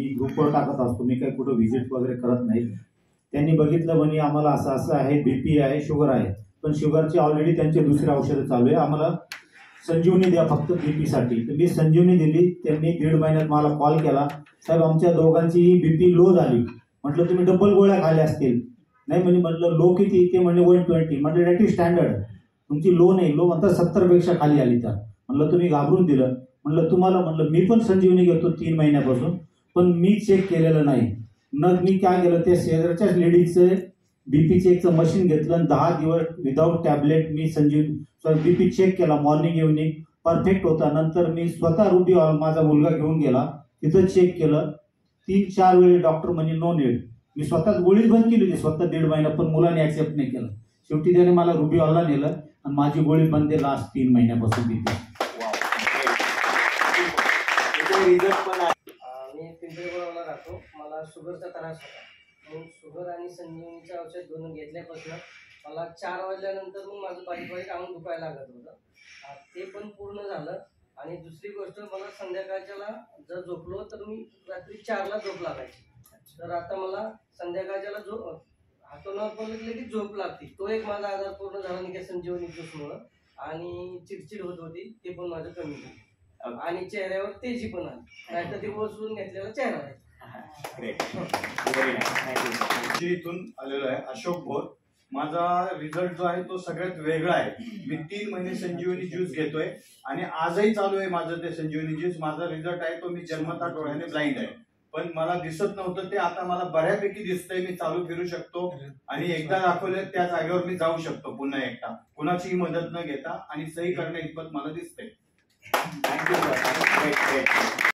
मी ग्रुपवर टाकत असतो, मी काही कुठं व्हिजिट वगैरे करत नाही। त्यांनी बघितलं म्हणे आम्हाला असं असं आहे, बीपी आहे, शुगर आहे, पण शुगरची ऑलरेडी त्यांचे दुसरे औषधं चालू आहे, आम्हाला संजीवनी द्या फक्त बीपी साठी। तर मी संजीवनी दिली। त्यांनी 1.5 महिन्यात मला कॉल केला, साहेब आमच्या दोघांचीही बीपी लो झाली। म्हटलं तुम्ही डबल गोळ्या खाल्ल्या असतील। नाही म्हणे, म्हटलं लो किती? ते म्हणजे 120। म्हटलं दॅट इज स्टँडर्ड, तुमची लो नाही, लो म्हणतात 70 पेक्षा खाली आली तर। म्हटलं तुम्ही घाबरून दिलं। म्हटलं तुम्हाला, म्हटलं मी पण संजीवनी घेतो 3 महिन्यापासून, पण मी चेक केलेलं नाही। मग मी काय केलं, ते शेजारच्याच लेडीजचं बीपी चेकचं मशीन घेतलं आणि 10 दिवस विदाऊट टॅबलेट मी संजीवनी बीपी चेक केला, मॉर्निंग इव्हनिंग परफेक्ट होता। नंतर मी स्वतः रुबी हॉल माझा मुलगा घेऊन गेला, तिथं चेक केलं। 3-4 वेळी डॉक्टर म्हणे नो नीड। मी स्वतःच गोळीच बंद केली होती स्वतः 1.5 महिना, पण मुलाने ऍक्सेप्ट नाही केलं। शेवटी त्याने मला रुबी हॉलला नेलं आणि माझी गोळी बंद आहे लास्ट 3 महिन्यापासून बीपी। मी पिंपळगावला राहतो, मला शुगरचा त्रास होता। मग शुगर आणि संजीवनीचं औषध दोन घेतल्यापासून मला 4 वाजल्यानंतर मग माझं बारीक अंग दुखायला लागत होतं, ते पण पूर्ण झालं। आणि दुसरी गोष्ट, मला संध्याकाळच्याला जर झोपलो तर मी रात्री 4ला झोप लागायची, तर आता मला संध्याकाळच्याला हातोनावर पडलं की झोप लागते। तो एक माझा आजार पूर्ण झाला नाही संजीवनी ज्यूसमुळं। आणि चिडचिड होत होती, ते पण माझं कमी झालं आणि चेहऱ्यावर तेजी पण आली, नाहीतर ते बसून घेतलेला चेहरा आहे। इथून आलेलो आहे अशोक भोर। माझा रिझल्ट जो आहे तो सगळ्यात वेगळा आहे। मी 3 महिने संजीवनी ज्यूस घेतोय आणि आजही चालू आहे माझं ते संजीवनी ज्यूस। माझा रिझल्ट आहे तो, मी जन्मता डोळ्याने ब्लाइंड आहे, पण मला दिसत नव्हतं ते, आता मला बऱ्यापैकी दिसतंय। मी चालू फिरू शकतो आणि एकदा दाखवले त्या जागेवर मी जाऊ शकतो पुन्हा एकटा, कुणाचीही मदत न घेता, आणि सही करण्या इतपत मला दिसतंय। Thank you sir.